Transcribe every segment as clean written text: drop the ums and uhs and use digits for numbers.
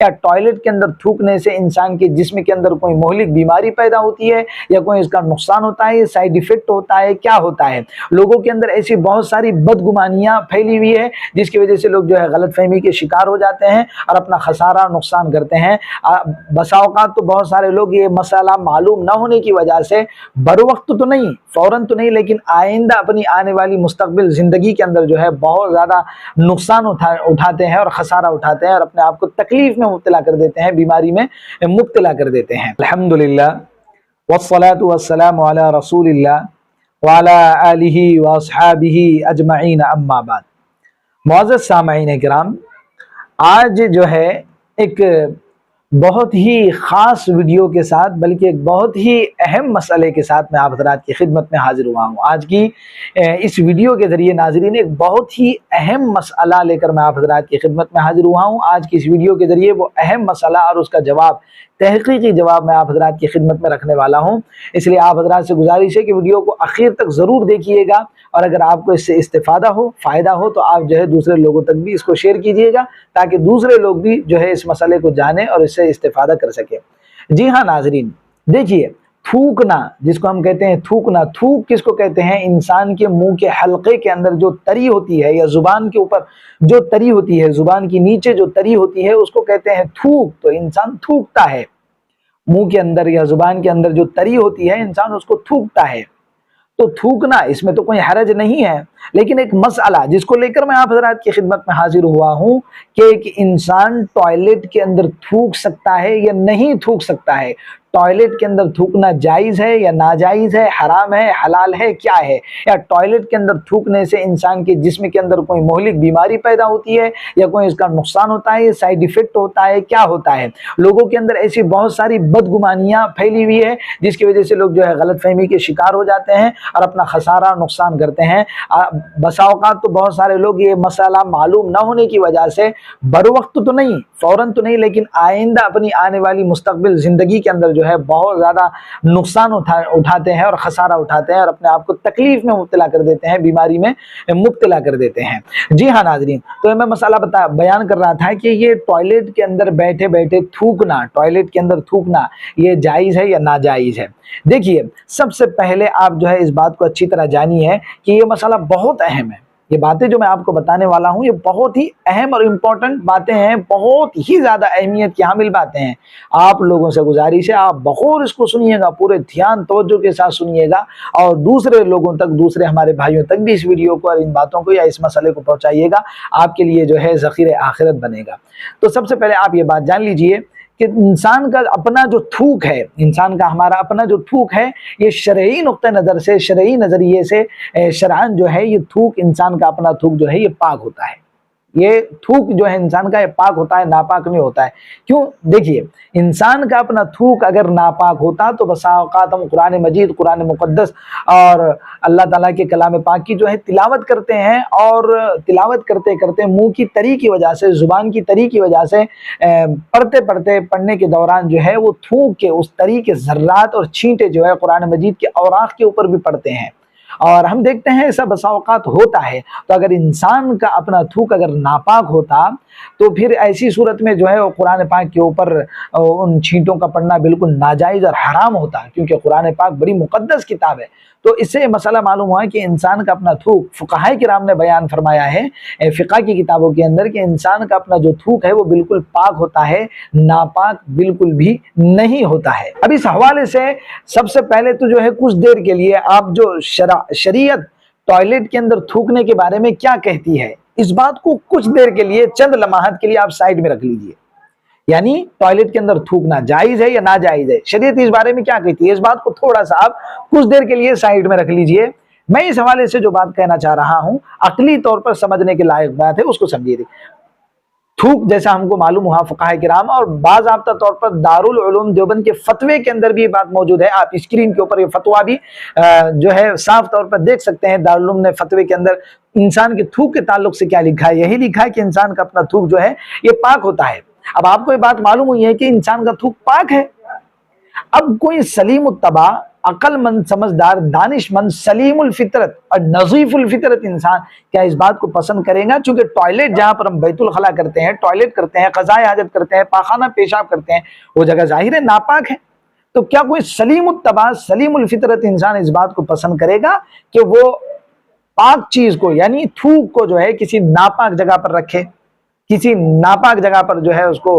या टॉयलेट के अंदर थूकने से इंसान के जिस्म के अंदर कोई मोहलिक बीमारी पैदा होती है या कोई इसका नुकसान होता है, साइड इफेक्ट होता है, क्या होता है। लोगों के अंदर ऐसी बहुत सारी बदगुमानियां फैली हुई है जिसकी वजह से लोग जो है गलत फहमी के शिकार हो जाते हैं और अपना खसारा नुकसान करते हैं। बसा औकात तो बहुत सारे लोग ये मसला मालूम न होने की वजह से बर वक्त तो नहीं, फौरन तो नहीं, लेकिन आइंदा अपनी आने वाली मुस्तकबिल जिंदगी के अंदर जो है बहुत ज्यादा नुकसान उठाते हैं और खसारा उठाते हैं और अपने आप को तकलीफ में मुब्तला कर देते हैं, बीमारी में मुब्तला कर देते हैं। अल्हम्दुलिल्लाह वस्सलातु वस्सलामु अला रसूलिल्लाह व अला आलिहि व अस्हाबिहि अजमईन अम्मा बाद। मुअज़्ज़ज़ सामईन किराम, आज जो है एक बहुत ही ख़ास वीडियो के साथ, बल्कि एक बहुत ही अहम मसले के साथ मैं आप हज़रात की खिदमत में हाजिर हुआ हूँ। आज की इस वीडियो के ज़रिए नाज़रीन एक बहुत ही अहम मसला लेकर मैं आप हज़रात की खिदमत में हाजिर हुआ हूँ। आज की इस वीडियो के ज़रिए वो अहम मसला और उसका जवाब, तहकीकी जवाब मैं आप हज़रात की खिदमत में रखने वाला हूँ। इसलिए आप हज़रात से गुजारिश है कि वीडियो को आखिर तक ज़रूर देखिएगा और अगर आपको इससे इस्तिफ़ादा हो, फ़ायदा हो, तो आप जो है दूसरे लोगों तक भी इसको शेयर कीजिएगा ताकि दूसरे लोग भी जो है इस मसले को जाने और इससे इस्तिफ़ादा कर सके। जी हाँ नाज़रीन, देखिए, थूकना जिसको हम कहते हैं थूकना, थूक किसको कहते हैं? इंसान के मुंह के हलके के अंदर जो तरी होती है या जुबान के ऊपर जो तरी होती है, जुबान के नीचे जो तरी होती है उसको कहते हैं थूक। तो इंसान थूकता है, मुंह के अंदर या जुबान के अंदर जो तरी होती है इंसान उसको थूकता है। तो थूकना, इसमें तो कोई हरज नहीं है, लेकिन एक मसला जिसको लेकर मैं आप हज़रात की खिदमत में हाजिर हुआ हूँ कि एक इंसान टॉयलेट के अंदर थूक सकता है या नहीं थूक सकता है। टॉयलेट के अंदर थूकना जायज़ है या नाजायज़ है, हराम है, हलाल है, क्या है? या टॉयलेट के अंदर थूकने से इंसान के जिस्म के अंदर कोई मोहलिक बीमारी पैदा होती है या कोई इसका नुकसान होता है, साइड इफेक्ट होता है, क्या होता है। लोगों के अंदर ऐसी बहुत सारी बदगुमानियां फैली हुई है जिसकी वजह से लोग जो है गलत फहमी के शिकार हो जाते हैं और अपना खसारा नुकसान करते हैं। बसा औकात तो बहुत सारे लोग ये मसला मालूम न होने की वजह से बर वक्त तो नहीं, फौरन तो नहीं, लेकिन आइंदा अपनी आने वाली मुस्तकबिल जिंदगी के अंदर जो है बहुत ज्यादा नुकसान उठाते हैं और खसारा उठाते हैं और अपने आप को तकलीफ में मुब्तला कर देते हैं, बीमारी में मुब्तला कर देते हैं। जी हाँ नाजरीन, तो मैं मसला बयान कर रहा था कि ये टॉयलेट के अंदर बैठे बैठे थूकना, टॉयलेट के अंदर थूकना, ये जायज़ है या नाजायज़ है। देखिए, सबसे पहले आप जो है इस बात को अच्छी तरह जानिए कि ये मसला बहुत अहम है। ये बातें जो मैं आपको बताने वाला हूँ ये बहुत ही अहम और इम्पोर्टेंट बातें हैं, बहुत ही ज़्यादा अहमियत की हामिल बातें हैं। आप लोगों से गुजारिश है, आप बखौर इसको सुनिएगा, पूरे ध्यान तवज्जो के साथ सुनिएगा और दूसरे लोगों तक, दूसरे हमारे भाइयों तक भी इस वीडियो को और इन बातों को या इस मसले को पहुँचाइएगा। आपके लिए जो है ज़ख़ीरे आखिरत बनेगा। तो सबसे पहले आप ये बात जान लीजिए कि इंसान का अपना जो थूक है, इंसान का हमारा अपना जो थूक है, ये शरई नुक्ते नज़र से, शरई नज़रिए से शरअन जो है ये थूक, इंसान का अपना थूक जो है ये पाक होता है। ये थूक जो है इंसान का ये पाक होता है, नापाक नहीं होता है। क्यों? देखिए, इंसान का अपना थूक अगर नापाक होता तो बसा औकात हम कुरान मजीद, कुरान मुक़द्दस और अल्लाह ताला के कलाम पाक की जो है तिलावत करते हैं और तिलावत करते करते मुंह की तरी की वजह से, जुबान की तरी की वजह से पढ़ते पढ़ते, पढ़ने के दौरान जो है वो थूक के उस तरी के ज़र्रात और छींटे जो है कुरान मजीद के औराक़ के ऊपर भी पड़ते हैं और हम देखते हैं ऐसा बसा औकात होता है। तो अगर इंसान का अपना थूक अगर नापाक होता तो फिर ऐसी सूरत में जो है वो कुरान पाक के ऊपर उन छींटों का पढ़ना बिल्कुल नाजायज़ और हराम होता, क्योंकि कुरान पाक बड़ी मुक़द्दस किताब है। तो इससे मसला मालूम हुआ कि इंसान का अपना थूक, फ़ुक़हा किराम ने बयान फरमाया है फ़िक़्ह की किताबों के अंदर कि इंसान का अपना जो थूक है वो बिल्कुल पाक होता है, नापाक बिल्कुल भी नहीं होता है। अब इस हवाले से सबसे पहले तो जो है कुछ देर के लिए आप जो शरीयत टॉयलेट के अंदर थूकने के बारे में क्या कहती है, इस बात को कुछ देर के लिए, चंद लम्हात के लिए आप साइड में रख लीजिए। यानी टॉयलेट के अंदर थूकना जायज़ है या नाजायज़ है, शरीयत इस बारे में क्या कहती है, इस बात को थोड़ा सा आप कुछ देर के लिए साइड में रख लीजिए। मैं इस हवाले से जो बात कहना चाह रहा हूं अकली तौर पर समझने के लायक बात है, उसको समझिए। थूक जैसा हमको मालूम हुआ फ़ुक़हा किराम और बाज़ाब्ता तौर पर दारुल उलूम देवबंद के फतवे के अंदर भी ये बात मौजूद है। आप स्क्रीन के ऊपर ये फतवा भी जो है साफ तौर पर देख सकते हैं। दारुल उलूम ने फतवे के अंदर इंसान के थूक के ताल्लुक से क्या लिखा है, यही लिखा है कि इंसान का अपना थूक जो है ये पाक होता है। अब आपको ये बात मालूम हुई है कि इंसान का थूक पाक है। अब कोई सलीम उत्तबा عقل مند، سمجھدار، دانش مند، سلیم الفطرت اور نظیف الفطرت انسان کیا اس بات کو پسند کرے گا؟ چونکہ ٹوائلٹ جہاں پر ہم بیت الخلا کرتے ہیں، ٹوائلٹ کرتے ہیں، قضائے حاجت کرتے ہیں، پاخانہ پیشاب کرتے ہیں، وہ جگہ ظاہر ہے ناپاک ہے۔ تو کیا کوئی سلیم الطبع، سلیم الفطرت انسان اس بات کو پسند کرے گا کہ وہ پاک چیز کو یعنی تھوک کو جو ہے کسی ناپاک جگہ پر رکھے، کسی ناپاک جگہ پر جو ہے اس کو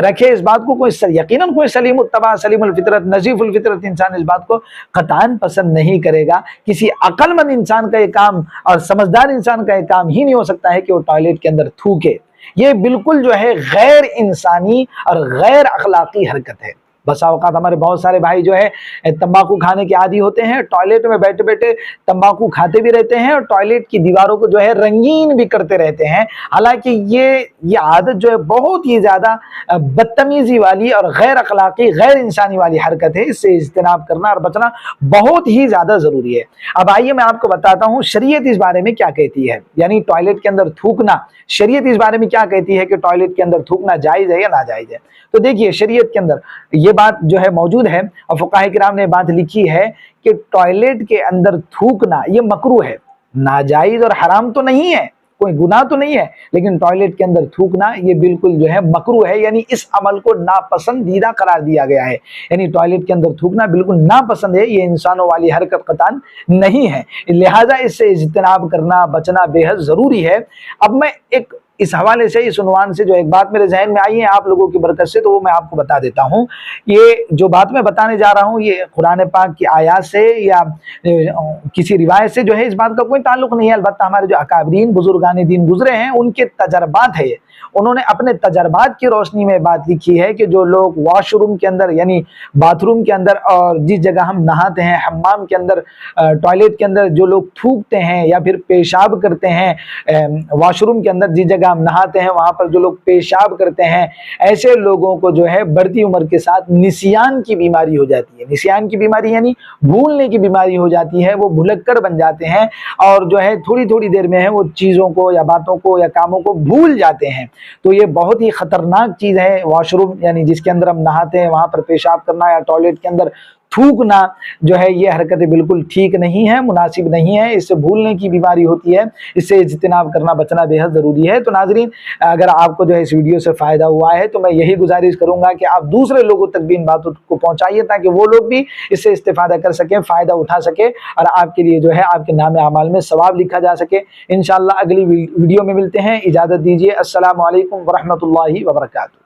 رکھے؟ اس بات کو کوئی یقیناً کوئی سلیم الطبع، سلیم الفطرت، نظیف الفطرت انسان اس بات کو قطعاً پسند نہیں کرے گا۔ کسی عقل مند انسان کا یہ کام اور سمجھدار انسان کا یہ کام ہی نہیں ہو سکتا ہے کہ وہ ٹوائلٹ کے اندر تھوکے۔ یہ بالکل جو ہے غیر انسانی اور غیر اخلاقی حرکت ہے۔ بسا اوقات ہمارے بہت سارے بھائی جو ہے تمباکو کھانے کے عادی ہوتے ہیں، ٹوائلٹ میں بیٹھے بیٹھے تمباکو کھاتے بھی رہتے ہیں اور ٹوائلٹ کی دیواروں کو جو ہے رنگین بھی کرتے رہتے ہیں۔ حالانکہ یہ عادت جو ہے بہت ہی زیادہ بدتمیزی والی اور غیر اخلاقی، غیر انسانی والی حرکت ہے۔ اس سے اجتناب کرنا اور بچنا بہت ہی زیادہ ضروری ہے۔ اب آئیے میں آپ کو بتاتا ہوں شریعت اس بارے میں کیا کہتی ہے، یعنی ٹوائلٹ کے اندر تھوکنا، شریعت اس بارے میں کیا کہتی ہے کہ ٹوائلٹ کے اندر تھوکنا جائز ہے یا ناجائز ہے۔ تو دیکھیے شریعت کے اندر یہ بات جو ہے موجود ہے اور فقہاء کرام نے بات لکھی ہے کہ ٹوائلٹ کے اندر تھوکنا یہ مکروہ ہے، ناجائز اور حرام تو نہیں ہے، کوئی گناہ تو نہیں ہے، لیکن ٹوائلٹ کے اندر تھوکنا یہ بالکل جو ہے مکروہ ہے، یعنی اس عمل کو ناپسندیدہ قرار دیا گیا ہے۔ یعنی ٹوائلٹ کے اندر تھوکنا بالکل ناپسند ہے، یہ انسانوں والی حرکت قطعاً نہیں ہے، لہٰذا اس سے اجتناب کرنا، بچنا بے حد ضروری ہے۔ اب میں ایک اس حوالے سے، اس عنوان سے جو ایک بات میرے ذہن میں آئی ہے آپ لوگوں کی برکت سے، تو وہ میں آپ کو بتا دیتا ہوں۔ یہ جو بات میں بتانے جا رہا ہوں یہ قرآن پاک کی آیات سے یا کسی روایت سے جو ہے اس بات کا کوئی تعلق نہیں ہے، البتہ ہمارے جو اکابرین بزرگان دین گزرے ہیں ان کے تجربات ہے، انہوں نے اپنے تجربات کی روشنی میں بات لکھی ہے کہ جو لوگ واش روم کے اندر یعنی باتھ روم کے اندر اور جس جگہ ہم نہاتے ہیں حمام کے اندر، ٹوائلٹ کے اندر جو لوگ تھوکتے ہیں یا پھر پیشاب کرتے ہیں، واش روم کے اندر جس جگہ ہم نہاتے ہیں وہاں پر جو لوگ پیشاب کرتے ہیں، ایسے لوگوں کو جو ہے بڑھتی عمر کے ساتھ نسیان کی بیماری ہو جاتی ہے۔ نسیان کی بیماری یعنی بھولنے کی بیماری ہو جاتی ہے، وہ بھلکڑ بن جاتے ہیں اور جو ہے تھوڑی تھوڑی دیر میں ہے وہ چیزوں کو یا باتوں کو یا کاموں کو بھول جاتے ہیں۔ تو یہ بہت ہی خطرناک چیز ہے واش روم، یعنی جس کے اندر ہم نہاتے ہیں وہاں پر پیشاب کرنا یا ٹوائلٹ کے اندر تھوکنا جو ہے یہ حرکتیں بالکل ٹھیک نہیں ہے، مناسب نہیں ہے، اس سے بھولنے کی بیماری ہوتی ہے، اس سے اجتناب کرنا بچنا بے حد ضروری ہے۔ تو ناظرین اگر آپ کو جو ہے اس ویڈیو سے فائدہ ہوا ہے تو میں یہی گزارش کروں گا کہ آپ دوسرے لوگوں تک بھی ان باتوں کو پہنچائیے تاکہ وہ لوگ بھی اس سے استفادہ کر سکیں، فائدہ اٹھا سکیں اور آپ کے لیے جو ہے آپ کے نام اعمال میں ثواب لکھا جا سکے۔ انشاءاللہ اگلی ویڈیو میں ملتے ہیں، اجازت دیجیے، السلام علیکم ورحمۃ اللہ وبرکاتہ۔